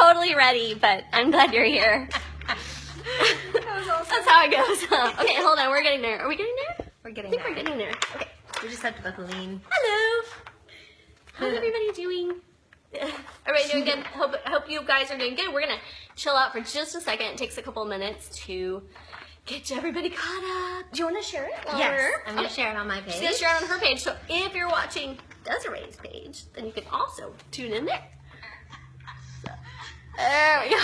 totally ready, but I'm glad you're here. That's how it goes. Okay, hold on. We're getting there. Are we getting there? We're getting I think there. we're getting there. Okay. We just have to both lean. Hello. How's everybody doing? Everybody doing good? Hope you guys are doing good. We're going to chill out for just a second. It takes a couple of minutes to get everybody caught up. Do you want to share it? Yes, I'm going to share it on my page. She's going to share it on her page. So if you're watching Dezerai's page, then you can also tune in there. So, there we go.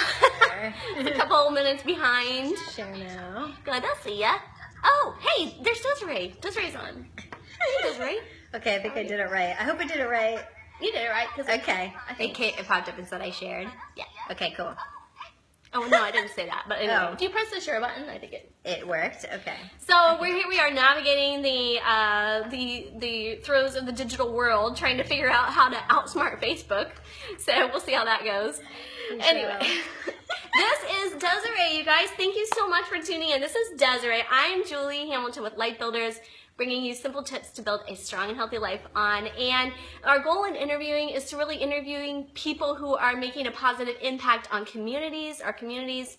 It's a couple minutes behind. Share now. Good, I'll see ya. Oh, hey, there's Dezerai. Dezerai on. Hey, Dezerai. Okay, I think I did it right. I hope I did it right. You did it right. Okay. It popped up and said I shared. Yeah. Okay, cool. Oh, no, I didn't say that. But anyway, Oh. do you press the share button? I think It worked. Okay. So we're here. We are navigating the throes of the digital world, trying to figure out how to outsmart Facebook. So we'll see how that goes. Anyway, this is Dezerai, you guys. Thank you so much for tuning in. This is Dezerai. I am Julie Hamilton with Life Builders, bringing you simple tips to build a strong and healthy life on. And our goal in interviewing is to really interviewing people who are making a positive impact on communities, our communities,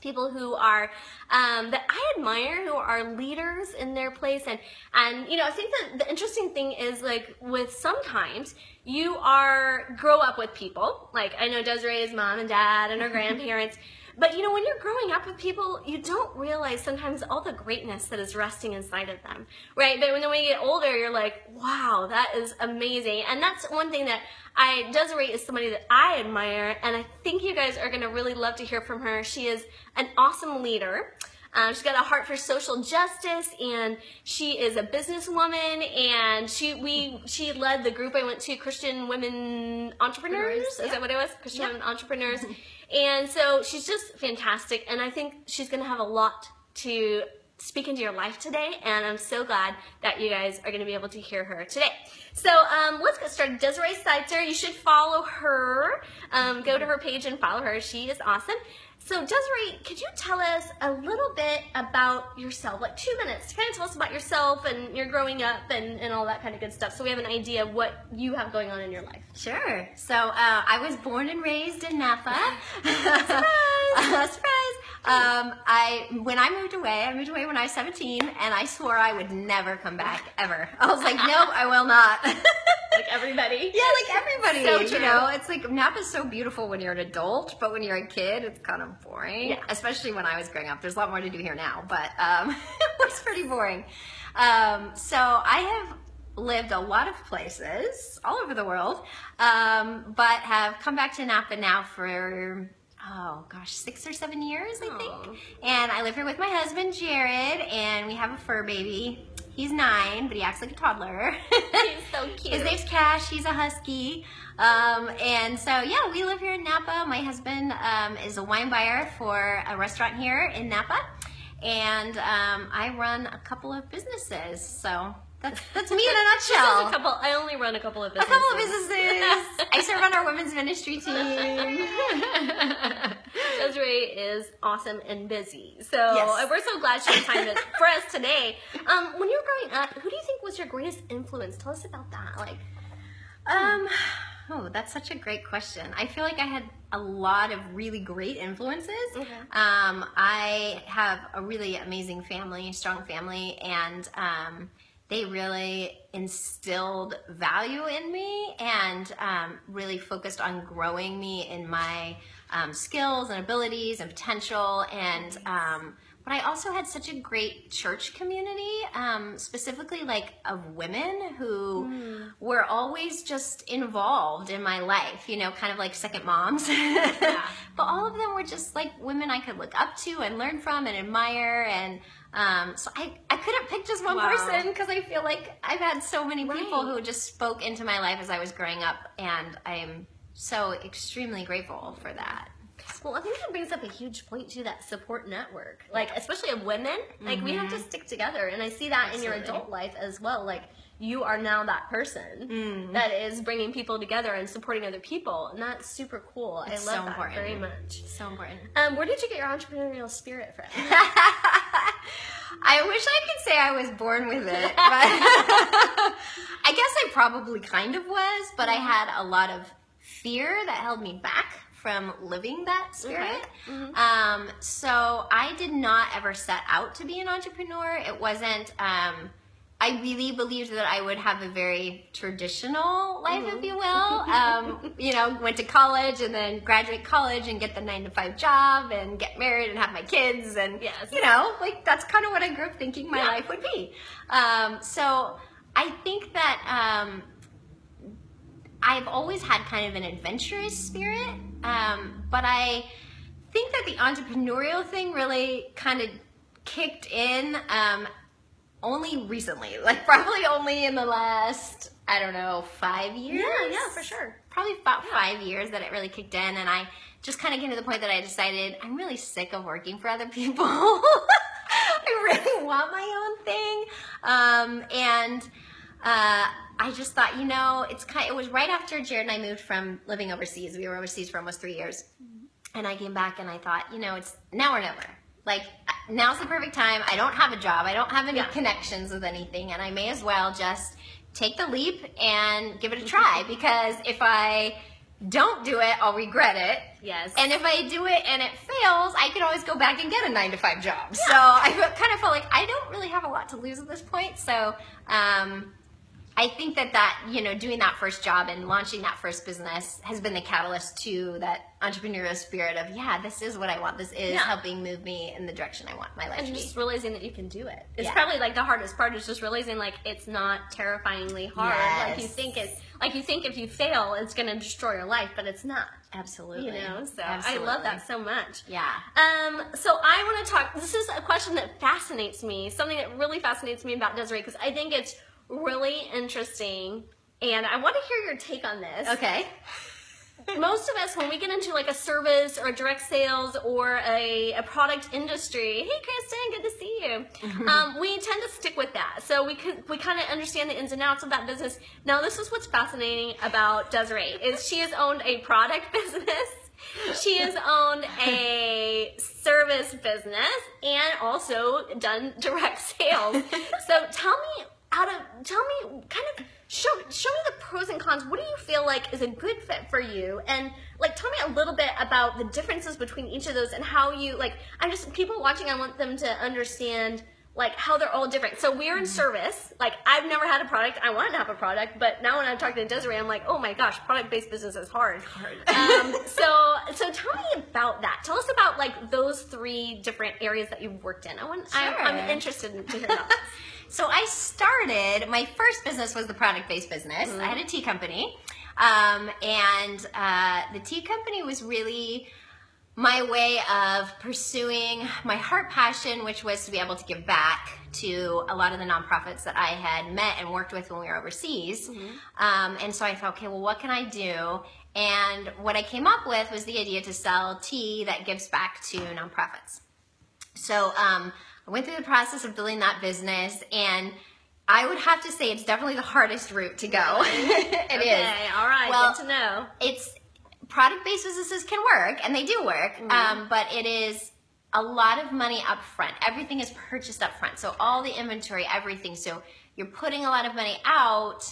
people who are that I admire, who are leaders in their place. And you know, I think that the interesting thing is, like, with sometimes you grow up with people. Like, I know Dezerai's mom and dad and her grandparents. But you know, when you're growing up with people, you don't realize sometimes all the greatness that is resting inside of them, right? But when you get older, you're like, wow, that is amazing. And that's one thing that Dezerai is somebody that I admire, and I think you guys are going to really love to hear from her. She is an awesome leader. She's got a heart for social justice, and she is a businesswoman, and she led the group I went to, Christian Women Entrepreneurs. Yeah. Is that what it was? Christian Women Entrepreneurs. And so she's just fantastic, and I think she's going to have a lot to speak into your life today, and I'm so glad that you guys are going to be able to hear her today. So let's get started. Dezerai Seitzer, you should follow her. Go to her page and follow her. She is awesome. So Dezerai, could you tell us a little bit about yourself, like 2 minutes, to kind of tell us about yourself and your growing up and all that kind of good stuff, so we have an idea of what you have going on in your life. Sure. So I was born and raised in Napa. Surprise! Surprise! When I moved away when I was 17, and I swore I would never come back, ever. I was like, nope, I will not. Like everybody. Yeah, like everybody. So true. You know, it's like Napa's so beautiful when you're an adult, but when you're a kid, it's kind of boring. Yeah. Especially when I was growing up. There's a lot more to do here now, but it was pretty boring. So I have lived a lot of places all over the world, but have come back to Napa now for 6 or 7 years, I think. And I live here with my husband, Jared, and we have a fur baby. He's 9, but he acts like a toddler. He's so cute. His name's Cash. He's a husky. And so, yeah, we live here in Napa. My husband is a wine buyer for a restaurant here in Napa. And I run a couple of businesses. So that's me in a nutshell. I only run a couple of businesses. A couple of businesses. I serve on our women's ministry team. Dezerai is awesome and busy. So Yes. we're so glad she had time for us today. When you were growing up, who do you think was your greatest influence? Tell us about that. That's such a great question. I feel like I had a lot of really great influences. Okay. I have a really amazing family, strong family, and they really instilled value in me and really focused on growing me in my skills and abilities and potential. And but I also had such a great church community, specifically like of women who were always just involved in my life, you know, kind of like second moms. Yeah. But all of them were just like women I could look up to and learn from and admire. And so I couldn't pick just one person, because I feel like I've had so many people who just spoke into my life as I was growing up, and I'm so extremely grateful for that. Well, I think that brings up a huge point too, that support network, like especially of women. Like we have to stick together, and I see that in your adult life as well. Like you are now that person that is bringing people together and supporting other people, and that's super cool. It's I love so that important. very much. So important. Where did you get your entrepreneurial spirit from? I wish I could say I was born with it, but I guess I probably kind of was, but I had a lot of fear that held me back from living that spirit. Okay. So I did not ever set out to be an entrepreneur. It wasn't, I really believed that I would have a very traditional life, if you will. You know, went to college and then graduate college and get the 9-to-5 job and get married and have my kids. And, you know, like that's kind of what I grew up thinking my life would be. So I think that I've always had kind of an adventurous spirit. But I think that the entrepreneurial thing really kind of kicked in only recently, like probably only in the last, I don't know, 5 years? Yeah, for sure. Probably about 5 years that it really kicked in, and I just kind of came to the point that I decided I'm really sick of working for other people. I really want my own thing. I just thought, you know, it was right after Jared and I moved from living overseas. We were overseas for almost 3 years. And I came back and I thought, you know, it's now or never. Like, now's the perfect time. I don't have a job. I don't have any connections with anything. And I may as well just take the leap and give it a try. Because if I don't do it, I'll regret it. Yes. And if I do it and it fails, I can always go back and get a 9-to-5 job. So I kind of felt like I don't really have a lot to lose at this point. So I think that, you know, doing that first job and launching that first business has been the catalyst to that entrepreneurial spirit of, this is what I want. This is helping move me in the direction I want my life to be. And just realizing that you can do it. It's probably like the hardest part is just realizing like it's not terrifyingly hard. Yes. Like you think if you fail, it's going to destroy your life, but it's not. Absolutely. You know, so Absolutely. I love that so much. Yeah. So I want to talk, this is a question that fascinates me, something that really fascinates me about Dezerai, because I think it's really interesting, and I want to hear your take on this. Okay. Most of us, when we get into like a service or a direct sales or a product industry, hey Kristen, good to see you. We tend to stick with that. So we kind of understand the ins and outs of that business. Now, this is what's fascinating about Dezerai is she has owned a product business. She has owned a service business and also done direct sales. So tell me, show me the pros and cons. What do you feel like is a good fit for you? And like, tell me a little bit about the differences between each of those and how you, like, people watching, I want them to understand like how they're all different. So we're in service. Like, I've never had a product. I wanted to have a product, but now when I'm talking to Dezerai, I'm like, oh my gosh, product-based business is hard. So tell me about that. Tell us about like those 3 different areas that you've worked in. I'm interested to hear about this. So I started, my first business was the product-based business. I had a tea company. And the tea company was really my way of pursuing my heart passion, which was to be able to give back to a lot of the nonprofits that I had met and worked with when we were overseas. And so I thought, okay, well, what can I do? And what I came up with was the idea to sell tea that gives back to nonprofits. So I went through the process of building that business, and I would have to say it's definitely the hardest route to go. It is. All right, well, good to know. It's product-based businesses can work, and they do work, but it is a lot of money up front. Everything is purchased up front, so all the inventory, everything. So you're putting a lot of money out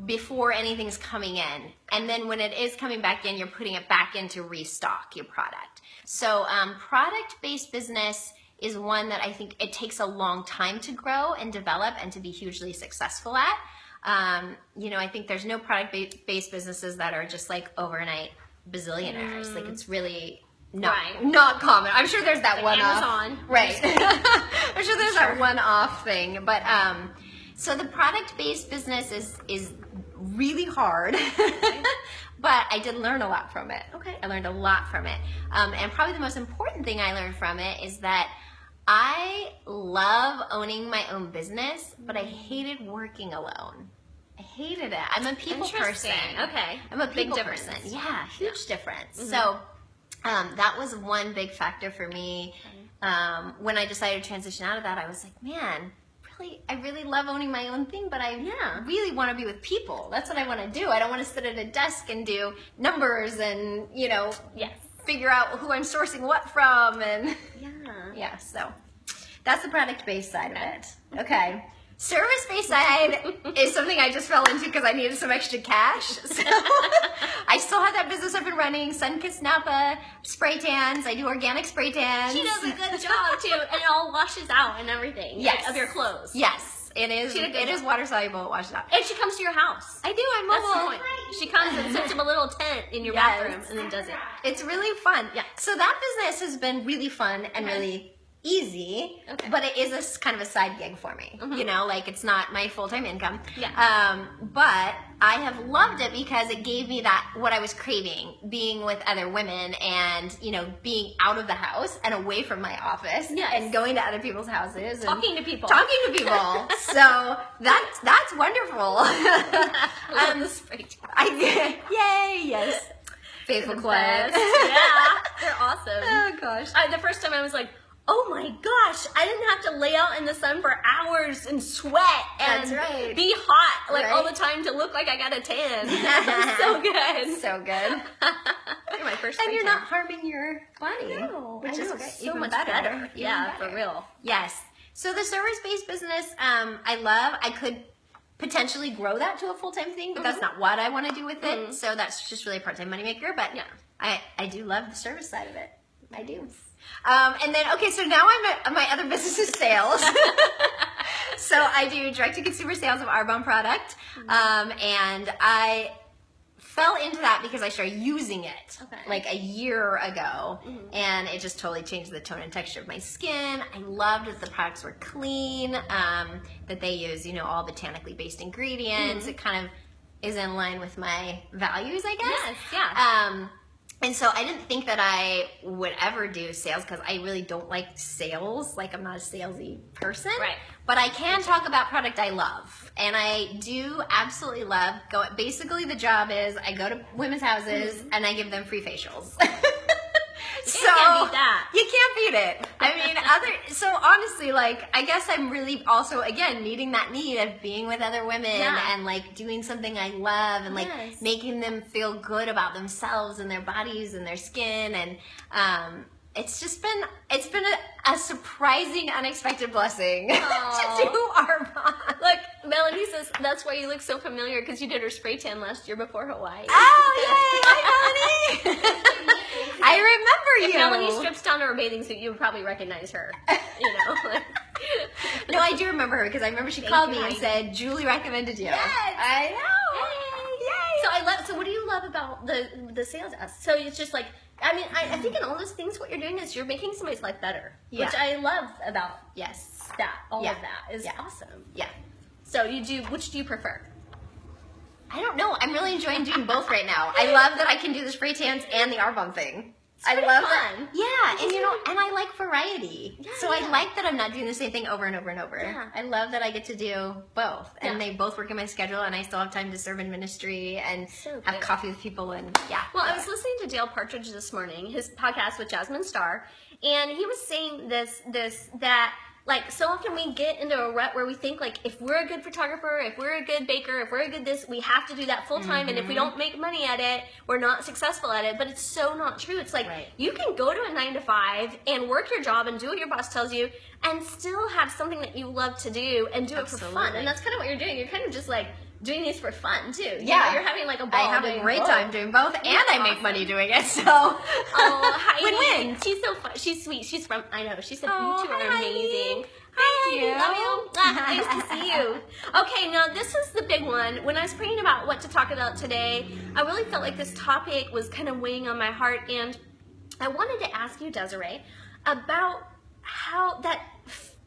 before anything's coming in, and then when it is coming back in, you're putting it back in to restock your product. So product-based business is one that I think it takes a long time to grow and develop and to be hugely successful at. You know, I think there's no product-based businesses that are just like overnight bazillionaires. Like, it's really not common. I'm sure there's that like one-off. Amazon. Right. I'm sure there's that one-off thing. But so the product-based business is really hard. But I did learn a lot from it. Okay. I learned a lot from it. And probably the most important thing I learned from it is that I love owning my own business, but I hated working alone. I hated it. I'm a people person. Okay. I'm a Big people difference. person. Yeah, huge difference. So that was one big factor for me. When I decided to transition out of that, I was like, man, I really love owning my own thing, but I really want to be with people. That's what I want to do. I don't want to sit at a desk and do numbers and, you know, figure out who I'm sourcing what from. And so that's the product-based side of it. Okay. Service-based side is something I just fell into because I needed some extra cash. So I still had that business up and running. Sun-Kissed Napa spray tans. I do organic spray tans. She does a good job too, and it all washes out and everything. Yes. Like, of your clothes. Yes. It is. It is water soluble. It washes out. And she comes to your house. I do. I'm That's the mobile. point. She comes and sets up a little tent in your bathroom and then does it. It's really fun. Yeah. So that business has been really fun and really easy, but it is a kind of a side gig for me. You know, like it's not my full-time income. Yeah. But I have loved it because it gave me that what I was craving, being with other women and, you know, being out of the house and away from my office and going to other people's houses and Talking to people. So that's wonderful. I love the spray tan. Yay, yes. Faithful clients. Yeah, they're awesome. Oh gosh. The first time I was like, oh my gosh, I didn't have to lay out in the sun for hours and sweat and be hot like all the time to look like I got a tan. It was so good. So good. You're my first And you're tan. not harming your body. Which is great. So Even much better. better. Yeah, Even for real. Yes. So the service-based business, I love. I could potentially grow that to a full-time thing, but that's not what I want to do with it. So that's just really a part-time moneymaker. But I do love the service side of it. I do. And then, okay, so now my other business is sales. So I do direct-to-consumer sales of Arbonne product. And I fell into that because I started using it like a year ago. And it just totally changed the tone and texture of my skin. I loved that the products were clean, that they use, you know, all botanically based ingredients. It kind of is in line with my values, I guess. Yes, yeah. And so I didn't think that I would ever do sales because I really don't like sales. Like I'm not a salesy person. Right. But I can talk about product I love. And I do absolutely love basically the job is I go to women's houses and I give them free facials. You can't beat that. You can't beat it. I mean, so honestly, like, I guess I'm really also, again, meeting that need of being with other women and, like, doing something I love and, like, making them feel good about themselves and their bodies and their skin. And it's been a surprising, unexpected blessing to do Arbonne. Look, Melanie says that's why you look so familiar because you did her spray tan last year before Hawaii. Oh, yay! Hi, Melanie! I remember If you. Melanie strips down to her bathing suit, you would probably recognize her. You know? No, I do remember her because I remember she called me and said, Julie recommended you. Yes. I know. Yay. So what do you love about the sales ask? So it's just like, I mean, I think in all those things, what you're doing is you're making somebody's life better, which I love about that. All of that is awesome. Yeah. So which do you prefer? I don't know. I'm really enjoying doing both right now. I love that I can do the spray tans and the Arbonne thing. I love fun. Yeah, and you know, and I like variety. Yeah, so I like that I'm not doing the same thing over and over and over. Yeah. I love that I get to do both. And they both work in my schedule and I still have time to serve in ministry and have coffee with people and Well, I was listening to Dale Partridge this morning, his podcast with Jasmine Starr, and he was saying that like so often we get into a rut where we think like if we're a good photographer, if we're a good baker, if we're a good this, we have to do that full time, and if we don't make money at it, we're not successful at it. But it's so not true. It's like you can go to a 9-to-5 and work your job and do what your boss tells you, and still have something that you love to do and do it for fun. And that's kind of what you're doing. You're kind of just like doing these for fun too. You know, you're having like a ball. I have a great time doing both, and I make money doing it. So Heidi, win-win. She's so fun. She's sweet. She's from She said Oh, you two are hi, amazing. Thank you. Love you. Nice to see you. Okay, now this is the big one. When I was praying about what to talk about today, I really felt like this topic was kind of weighing on my heart, and I wanted to ask you, Dezerai, about how that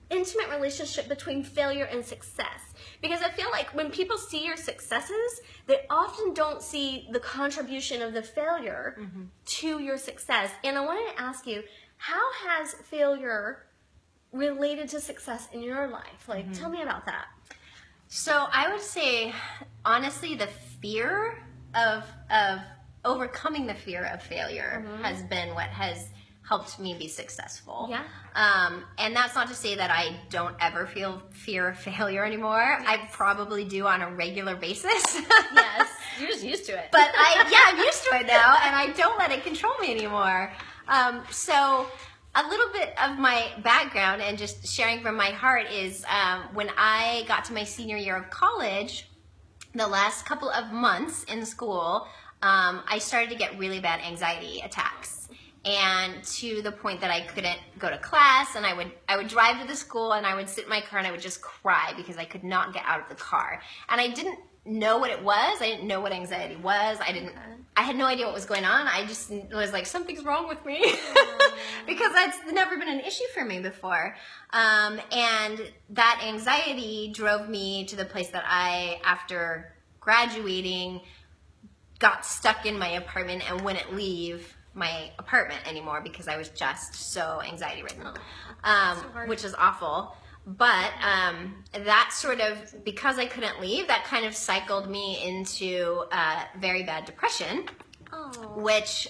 intimate relationship between failure and success. Because I feel like when people see your successes, they often don't see the contribution of the failure to your success. And I wanted to ask you, how has failure related to success in your life? Like, tell me about that. So I would say, honestly, the fear of overcoming the fear of failure has been what has helped me be successful. Yeah. And that's not to say that I don't ever feel fear of failure anymore. I probably do on a regular basis. Yes, you're just used to it. But I'm used to it now, and I don't let it control me anymore. So a little bit of my background and just sharing from my heart is when I got to my senior year of college, the last couple of months in school, I started to get really bad anxiety attacks. And to the point that I couldn't go to class, and I would drive to the school, and I would sit in my car and I would just cry because I could not get out of the car. And I didn't know what it was. I didn't know what anxiety was. I had no idea what was going on. I just was like, something's wrong with me because that's never been an issue for me before. And that anxiety drove me to the place that I, after graduating, got stuck in my apartment and wouldn't leave my apartment anymore because I was just so anxiety ridden, which is awful. But that sort of, because I couldn't leave, that kind of cycled me into very bad depression, which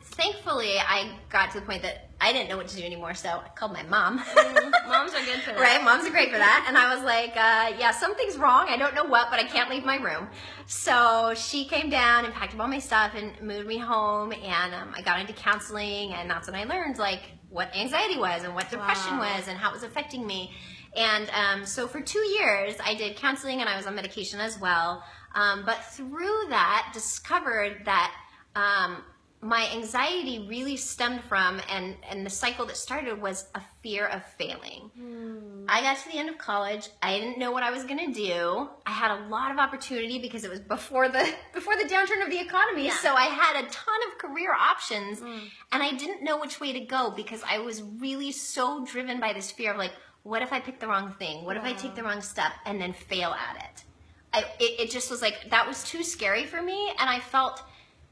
thankfully I got to the point that I didn't know what to do anymore, so I called my mom. Moms are good for that. Right, moms are great for that. And I was like, yeah, something's wrong. I don't know what, but I can't leave my room. So she came down and packed up all my stuff and moved me home, and I got into counseling, and that's when I learned, like, what anxiety was and what depression was and how it was affecting me. And so for 2 years, I did counseling, and I was on medication as well. But through that, discovered that my anxiety really stemmed from, and the cycle that started was a fear of failing. I got to the end of college. I didn't know what I was going to do. I had a lot of opportunity because it was before the downturn of the economy. So I had a ton of career options, and I didn't know which way to go because I was really so driven by this fear of, like, what if I pick the wrong thing? What if I take the wrong step and then fail at it? It just was like, that was too scary for me, and I felt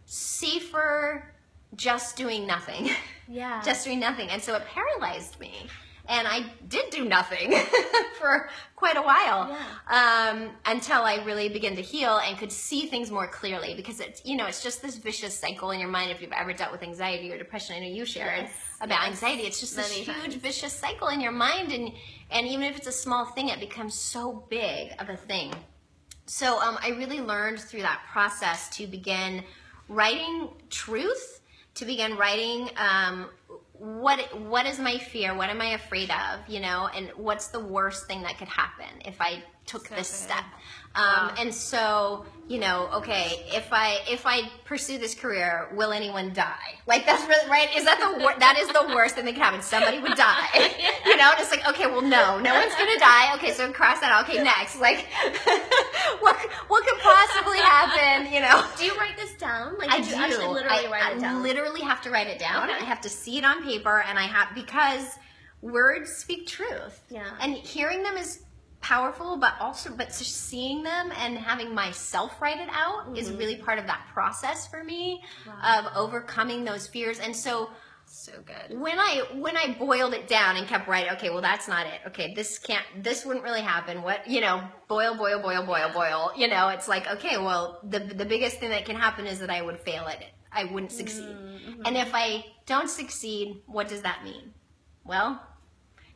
safer just doing nothing. Yeah. Just doing nothing. And so it paralyzed me. And I did do nothing for quite a while, until I really began to heal and could see things more clearly, because it's, it's just this vicious cycle in your mind. If you've ever dealt with anxiety or depression, I know you shared about anxiety. It's just this huge vicious cycle in your mind. And even if it's a small thing, it becomes so big of a thing. So I really learned through that process to begin writing truth, to begin writing what is my fear, what am I afraid of, and what's the worst thing that could happen if I took this step. And so, okay, if I pursue this career, will anyone die? Like, that's really, right? Is that that is the worst thing that could happen? Somebody would die. It's like, okay, well, no one's gonna die. Okay, so cross that out. Okay, next. Like, what could possibly happen? Do you write this down? Like, I do do. you actually literally write it down? I literally have to write it down. I have to see it on paper, and because words speak truth. Yeah. And hearing them is powerful, but just seeing them and having myself write it out is really part of that process for me of overcoming those fears. And so good. When I boiled it down and kept writing, okay, well, that's not it. Okay, this wouldn't really happen. What, boil. It's like, okay, well, the biggest thing that can happen is that I would fail at it. I wouldn't succeed. And if I don't succeed, what does that mean? Well,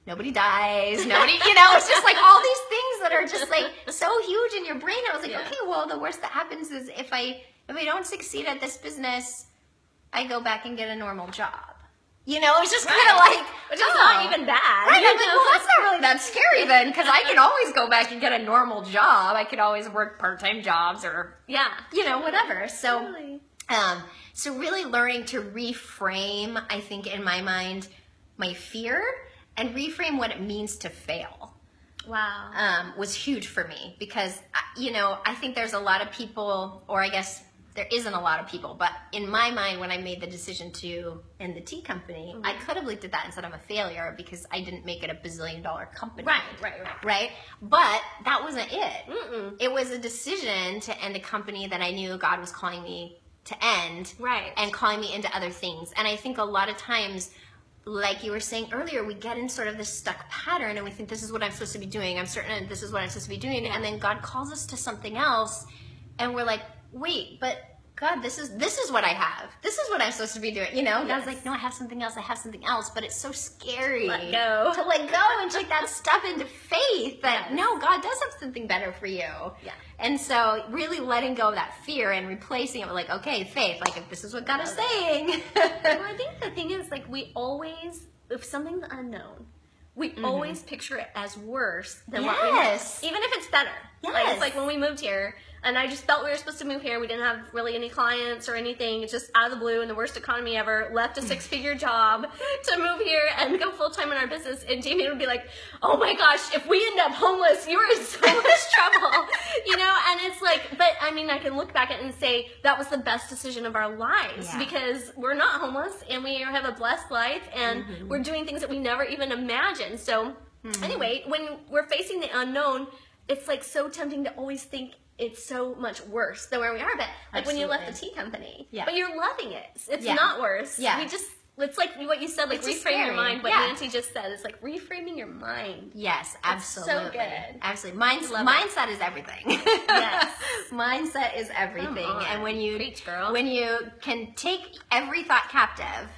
nobody dies, it's just like all these things that are just like so huge in your brain. I was like, okay, well, the worst that happens is if I don't succeed at this business, I go back and get a normal job. It's just kind of like, which is not even bad. Right, I'm like, well, that's not really that scary then, because I can always go back and get a normal job. I could always work part-time jobs or, whatever. So, Totally. So really learning to reframe, I think, in my mind, my fear, and reframe what it means to fail. Wow. Was huge for me because, I think there's a lot of people, or I guess there isn't a lot of people, but in my mind, when I made the decision to end the tea company, I could have looked at that and said I'm a failure because I didn't make it a bazillion-dollar company. Right? But that wasn't it. It was a decision to end a company that I knew God was calling me to end. Right. And calling me into other things. And I think a lot of times, like you were saying earlier, we get in sort of this stuck pattern and we think this is what I'm supposed to be doing. I'm certain this is what I'm supposed to be doing. And then God calls us to something else and we're like, wait, but God, this is what I have. This is what I'm supposed to be doing. God's like, no, I have something else. But it's so scary to let go and take that step into faith that no, God does have something better for you. Yeah. And so really letting go of that fear and replacing it with like, okay, faith, like if this is what God is saying. Well, I think the thing is, like, we always, if something's unknown, we always picture it as worse than what we have. Even if it's better. Like, it's like when we moved here, And I just felt we were supposed to move here. We didn't have really any clients or anything. It's just out of the blue in the worst economy ever. Left a 6-figure job to move here and go full time in our business. And Jamie would be like, oh my gosh, if we end up homeless, you're in so much trouble. You know, and it's like, but I mean, I can look back at it and say that was the best decision of our lives because we're not homeless and we have a blessed life and we're doing things that we never even imagined. So anyway, when we're facing the unknown, it's like so tempting to always think it's so much worse than where we are. But like when you left the tea company, but you're loving it. It's not worse. Yeah. It's like what you said, like reframe your mind. What Nancy just said, it's like reframing your mind. Yes, absolutely. It's so good. Absolutely. Mindset is everything. Yes. Mindset is everything. And when you Preach, girl. when you can take every thought captive,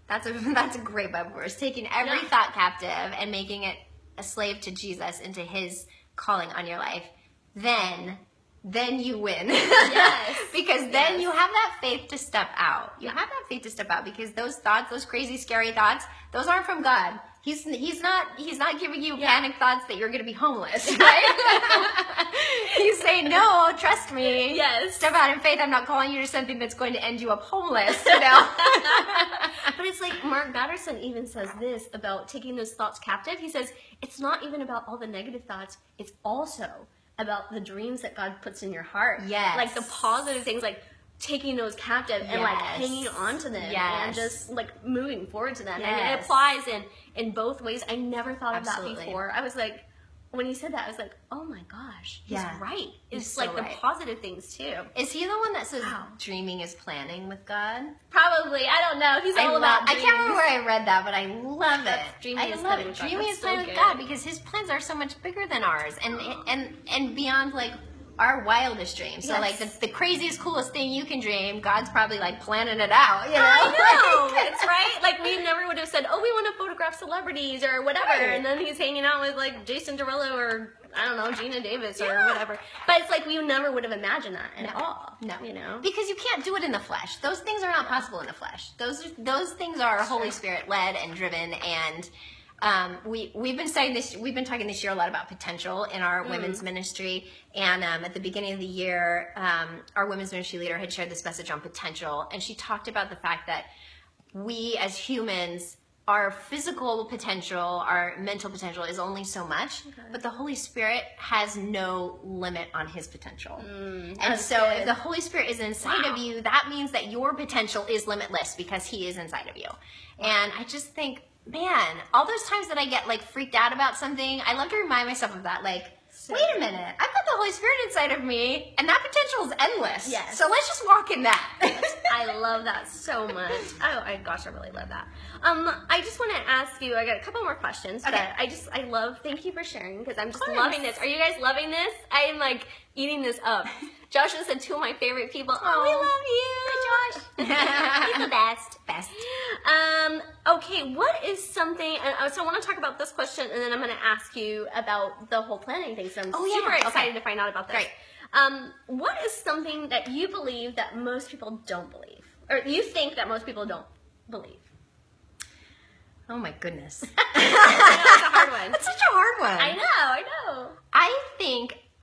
that's a great Bible verse. Taking every thought captive and making it a slave to Jesus and to his calling on your life, then you win. Yes. Because then you have that faith to step out. You have that faith to step out because those thoughts, those crazy, scary thoughts, those aren't from God. He's not giving you panic thoughts that you're going to be homeless, right? He's saying, no, trust me. Yes. Step out in faith. I'm not calling you to something that's going to end you up homeless, you know? But it's like Mark Batterson even says this about taking those thoughts captive. He says, it's not even about all the negative thoughts. It's also about the dreams that God puts in your heart. Yes. Like the positive things, like taking those captive and like hanging on to them and just like moving forward to them. And it applies in both ways. I never thought of that before. I was like, when he said that, I was like, oh my gosh, he's right. It's like the positive things too. Is he the one that says dreaming is planning with God? Probably. I don't know. He's all about dreams. I can't remember where I read that, but I love it. Dreaming I love it. Dreaming is planning with God because his plans are so much bigger than ours and beyond like our wildest dreams. So like the craziest, coolest thing you can dream, God's probably like planning it out, you know? I know. It's right. Like we never would have said, oh, we want to photograph celebrities or whatever. Right. And then he's hanging out with like Jason Derulo or I don't know, Gina Davis or whatever. But it's like we never would have imagined that at all. No. You know? Because you can't do it in the flesh. Those things are not possible in the flesh. Those things are Holy Spirit led and driven and we've been studying this. We've been talking this year a lot about potential in our women's ministry. And at the beginning of the year, our women's ministry leader had shared this message on potential, and she talked about the fact that we as humans, our physical potential, our mental potential is only so much, but the Holy Spirit has no limit on his potential. And so if the Holy Spirit is inside of you, that means that your potential is limitless because he is inside of you. And I just think, man, all those times that I get like freaked out about something, I love to remind myself of that. Like, wait a minute, I've got the Holy Spirit inside of me, and that potential is endless. Yes. So let's just walk in that. I love that so much. Oh, gosh, I really love that. I just want to ask you, I got a couple more questions, but I love, thank you for sharing, because I'm just loving this. Are you guys loving this? I am like eating this up. Joshua said two of my favorite people. Oh, we love you. Hi, Josh. He's the best. Okay, what is something, so I want to talk about this question, and then I'm going to ask you about the whole planning thing, so I'm super excited to find out about this. Great. What is something that you believe that most people don't believe? Or you think that most people don't believe? Oh my goodness. I know, it's a hard one. That's such a hard one. I know.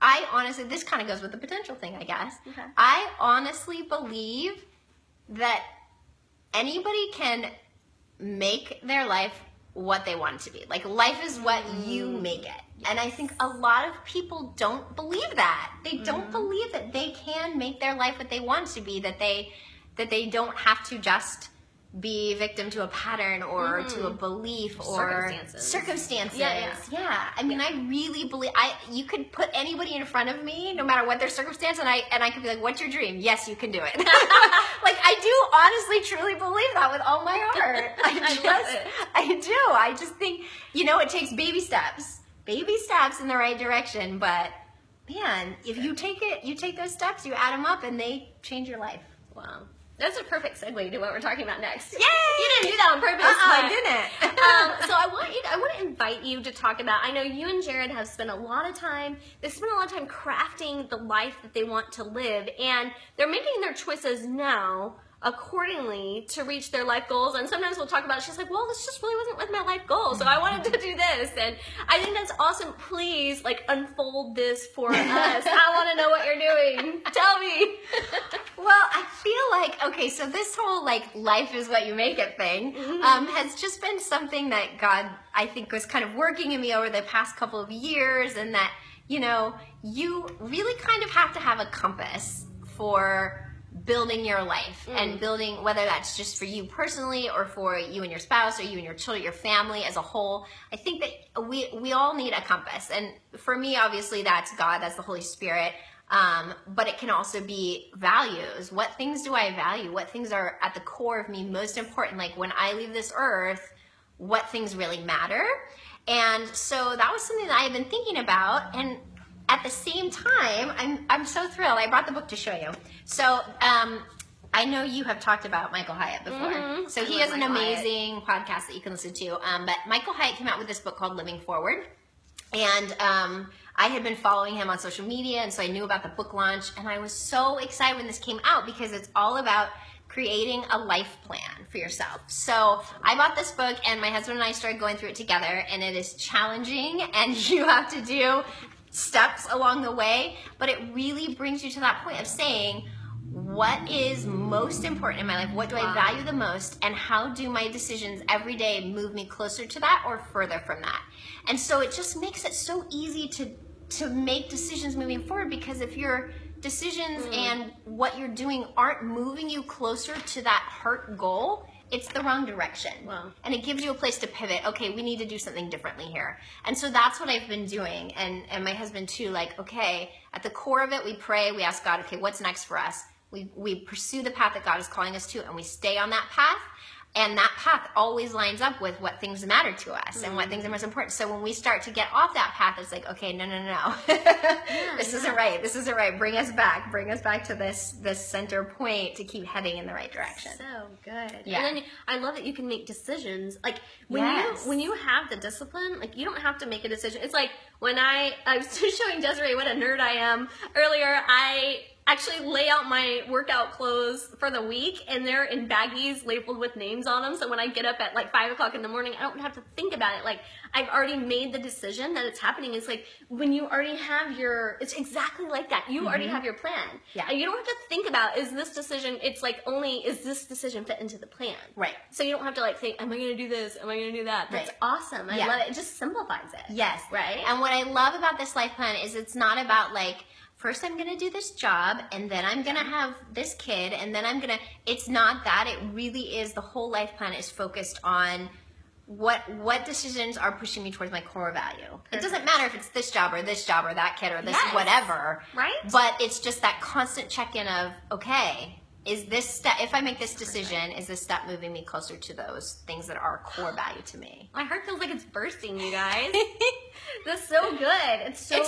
I honestly, this kind of goes with the potential thing, I guess. Okay. I honestly believe that anybody can make their life what they want it to be. Like, life is what you make it. Yes. And I think a lot of people don't believe that. They don't believe that they can make their life what they want it to be, that they don't have to just be victim to a pattern or to a belief or circumstances. Yeah. I mean, I really believe you could put anybody in front of me, no matter what their circumstance, and I could be like, "What's your dream?" Yes, you can do it. Like, I do honestly, truly believe that with all my heart. I do. I just think, it takes baby steps in the right direction. But man, if you take those steps, you add them up, and they change your life. Wow. That's a perfect segue to what we're talking about next. Yay! You didn't do that on purpose. I didn't. So I want to invite you to talk about, I know you and Jared have spent a lot of time crafting the life that they want to live, and they're making their choices now accordingly to reach their life goals. And sometimes we'll talk about it. She's like, well, this just really wasn't with my life goal, so I wanted to do this. And I think that's awesome. Please, like, unfold this for us. I want to know what you're doing. Tell me. Well, I feel like, okay, so this whole, like, life is what you make it thing has just been something that God, I think, was kind of working in me over the past couple of years, and that, you know, you really kind of have to have a compass for building your life and building, whether that's just for you personally or for you and your spouse or you and your children, your family as a whole. I think that we all need a compass. And for me, obviously, that's God, that's the Holy Spirit. But it can also be values. What things do I value? What things are at the core of me most important? Like when I leave this earth, what things really matter? And so that was something that I had been thinking about. And at the same time, I'm so thrilled. I brought the book to show you. So I know you have talked about Michael Hyatt before. So he has an amazing podcast that you can listen to. But Michael Hyatt came out with this book called Living Forward. And I had been following him on social media, and so I knew about the book launch. And I was so excited when this came out because it's all about creating a life plan for yourself. So I bought this book, and my husband and I started going through it together, and it is challenging, and you have to do steps along the way, but it really brings you to that point of saying, what is most important in my life? What do I value the most? And how do my decisions every day move me closer to that or further from that? And so it just makes it so easy to make decisions moving forward, because if your decisions and what you're doing aren't moving you closer to that heart goal, it's the wrong direction. Wow. And it gives you a place to pivot. Okay, we need to do something differently here. And so that's what I've been doing. And my husband too, like, okay, at the core of it, we pray, we ask God, okay, what's next for us? We pursue the path that God is calling us to, and we stay on that path. And that path always lines up with what things matter to us and what things are most important. So when we start to get off that path, it's like, okay, no. This isn't right. This isn't right. Bring us back to this center point to keep heading in the right direction. So good. Yeah. And then I love that you can make decisions. Like Yes. when you have the discipline, like you don't have to make a decision. It's like when I was showing Dezerai what a nerd I am earlier, I actually lay out my workout clothes for the week, and they're in baggies labeled with names on them. So when I get up at like 5 o'clock in the morning, I don't have to think about it. Like I've already made the decision that it's happening. It's like when you already have it's exactly like that. You already have your plan. Yeah. And you don't have to think about, is this decision, it's like only, is this decision fit into the plan? Right. So you don't have to like think, am I going to do this? Am I going to do that? That's Right. awesome. I love it. It just simplifies it. Yes. Right? And what I love about this life plan is it's not about like, first I'm going to do this job, and then I'm going to have this kid, and then it's not that. It really is, the whole life plan is focused on what decisions are pushing me towards my core value. Perfect. It doesn't matter if it's this job or that kid or this whatever. Right. But it's just that constant check-in of, okay, is this step, if I make this decision, is this step moving me closer to those things that are core value to me? My heart feels like it's bursting, you guys. That's so good. It's so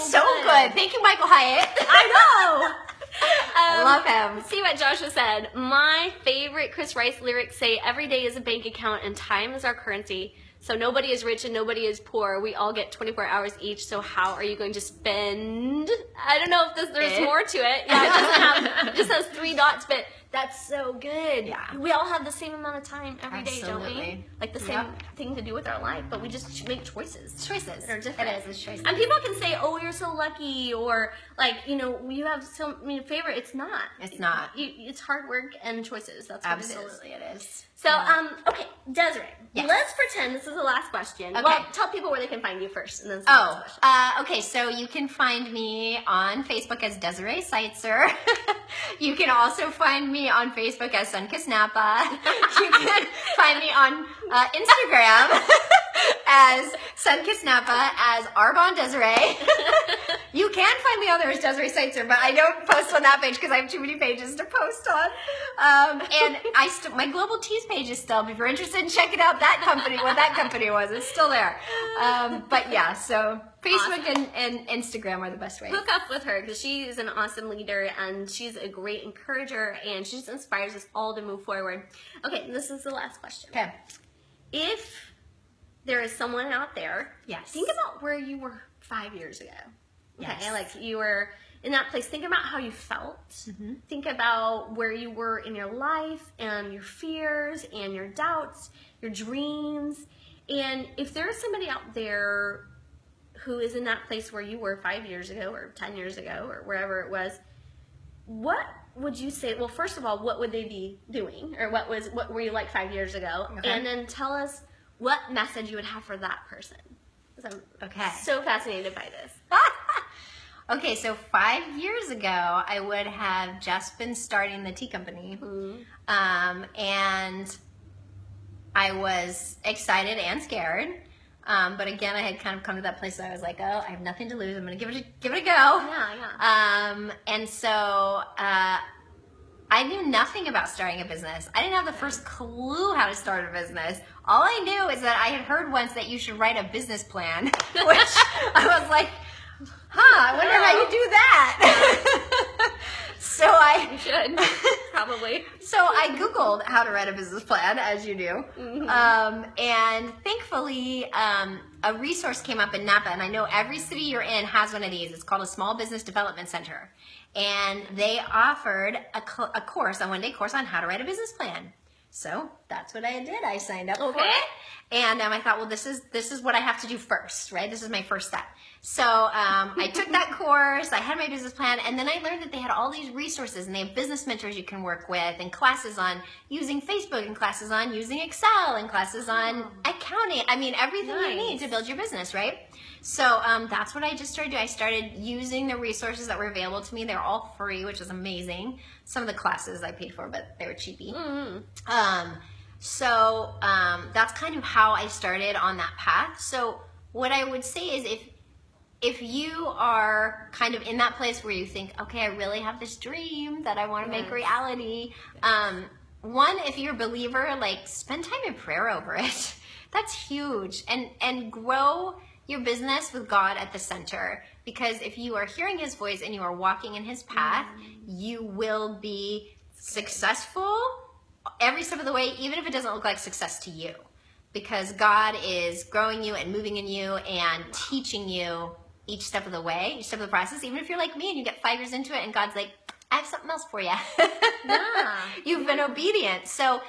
good. Thank you, Michael Hyatt. I know. Love him. See what Joshua said. My favorite Chris Rice lyrics say, every day is a bank account and time is our currency. So nobody is rich and nobody is poor. We all get 24 hours each. So how are you going to spend? I don't know if there's more to it. Yeah, it just has 3 dots, but that's so good. Yeah. We all have the same amount of time every day, don't we? Absolutely. Like the same thing to do with our life, but we just make choices. Choices. That are different. It is, it's choices. And people can say, oh, you're so lucky, or like, you have so many favorite. It's not. It's not. It's hard work and choices. That's what Absolutely it is. it is. So, okay, Dezerai, Yes. let's pretend this is the last question. Okay. Well, tell people where they can find you first, and then the last question. Okay, so you can find me on Facebook as Dezerai Seitzer. You can also find me on Facebook as Sunkiss Napa. You can find me on Instagram as Sunkiss Napa, as Arbonne Dezerai. You can find me on there as Dezerai Seitzer, but I don't post on that page because I have too many pages to post on. And my Global Tees page is still, if you're interested in checking out that company, what that company was, it's still there. But yeah, so Facebook and Instagram are the best ways. Hook up with her because she is an awesome leader and she's a great encourager and she just inspires us all to move forward. Okay, this is the last question. Okay. If there is someone out there, Yes. think about where you were 5 years ago. Okay, Yes. like you were in that place, think about how you felt. Think about where you were in your life and your fears and your doubts, your dreams. And if there is somebody out there who is in that place where you were 5 years ago or 10 years ago or wherever it was, what would you say? Well, first of all, what would they be doing? Or what were you like 5 years ago? Okay. And then tell us what message you would have for that person. I'm so fascinated by this. Okay, so 5 years ago, I would have just been starting the tea company. And I was excited and scared. But again, I had kind of come to that place where I was like, oh, I have nothing to lose. I'm going to give it a go. And so I knew nothing about starting a business. I didn't have the first clue how to start a business. All I knew is that I had heard once that you should write a business plan, which I was like, I wonder how you do that. You should, probably. So I Googled how to write a business plan, as you do. And thankfully, a resource came up in Napa, and I know every city you're in has one of these. It's called a Small Business Development Center. And they offered a course, a one-day course on how to write a business plan. So that's what I did. I signed up for it. And I thought, well, this is what I have to do first, right? This is my first step. So I took that course, I had my business plan, and then I learned that they had all these resources, and they have business mentors you can work with, and classes on using Facebook, and classes on using Excel, and classes on accounting. I mean, everything you need to build your business, right? So that's what I just started doing. I started using the resources that were available to me. They're all free, which is amazing. Some of the classes I paid for, but they were cheapy. So that's kind of how I started on that path. So what I would say is if you are kind of in that place where you think, okay, I really have this dream that I want to make reality. One, if you're a believer, like spend time in prayer over it. That's huge. And grow your business with God at the center. Because if you are hearing his voice and you are walking in his path, you will be successful every step of the way, even if it doesn't look like success to you. Because God is growing you and moving in you and teaching you each step of the way, each step of the process. Even if you're like me and you get 5 years into it and God's like, I have something else for you. You've been obedient. So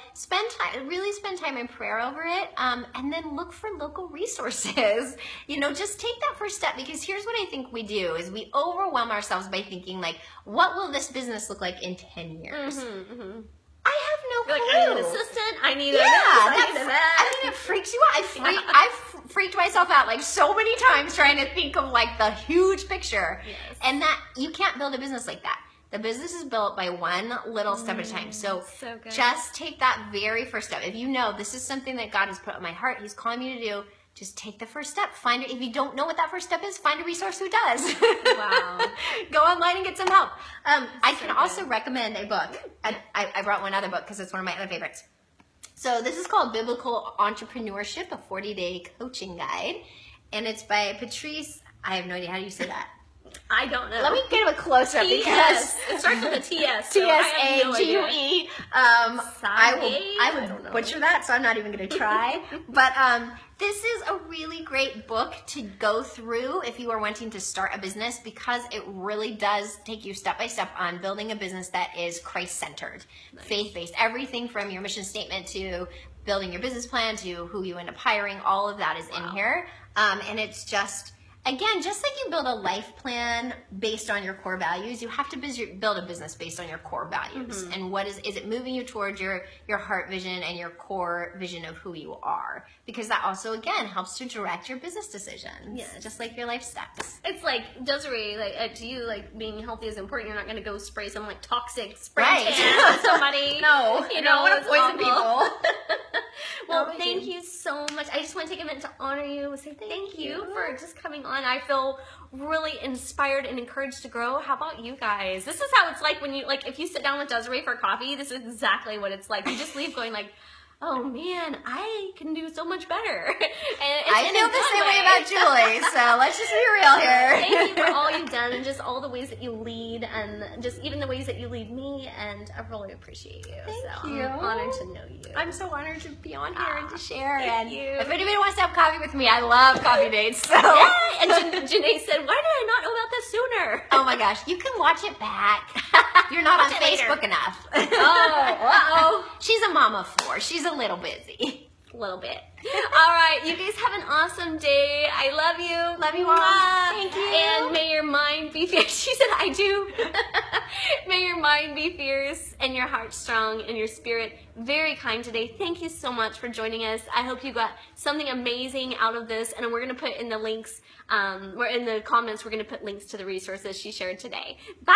really spend time in prayer over it, and then look for local resources. Just take that first step, because here's what I think we do is we overwhelm ourselves by thinking like, what will this business look like in 10 years? I have no clue. Like, I need an assistant. I need it freaks you out. I've freaked myself out like so many times trying to think of like the huge picture. And that you can't build a business like that. The business is built by one little step at a time. So just take that very first step. If you know this is something that God has put on my heart, he's calling me to do, just take the first step. If you don't know what that first step is, find a resource who does. Wow. Go online and get some help. I can also recommend a book. I brought one other book because it's one of my other favorites. So this is called Biblical Entrepreneurship, a 40-day coaching guide. And it's by Patrice. I have no idea. How do you say that? I don't know. Let me get a closer because it starts with a TS. TSAGUE. I would butcher that, so I'm not even going to try. But this is a really great book to go through if you are wanting to start a business, because it really does take you step by step on building a business that is Christ-centered, faith-based. Everything from your mission statement to building your business plan to who you end up hiring, all of that is in here. And it's just... Again, just like you build a life plan based on your core values, you have to build a business based on your core values. And what is it moving you towards your heart vision and your core vision of who you are? Because that also, again, helps to direct your business decisions, just like your life steps. It's like, Dezerai, like, to you, like, being healthy is important. You're not going to go spray some, like, toxic spray tan on somebody. No, you know, I don't want to poison people. Well, thank you so much. I just want to take a minute to honor you and say thank you for just coming on. I feel really inspired and encouraged to grow. How about you guys? This is how it's like when you, like, if you sit down with Dezerai for coffee, this is exactly what it's like. You just leave going like, oh man, I can do so much better. And it's I in feel a the good same way way about Julie, so let's just be real here. Thank you for all you've done and just all the ways that you lead and just even the ways that you lead me, and I really appreciate you. Thank so you. I'm honored to know you. I'm so honored to be on here and to share. Thank And you. if anybody wants to have coffee with me, I love coffee dates. So. Yeah, and Janae said, why did I not know about this sooner? Oh my gosh, you can watch it back. You're not on Watch it later. Facebook enough. Oh. She's a mom of 4. She's a little busy. A little bit. All right, you guys have an awesome day. I love you. Love you all. Mwah. Thank you. And may your mind be fierce. She said, I do. May your mind be fierce and your heart strong and your spirit very kind today. Thank you so much for joining us. I hope you got something amazing out of this, and we're going to put in the links, or in the comments, we're going to put links to the resources she shared today. Bye.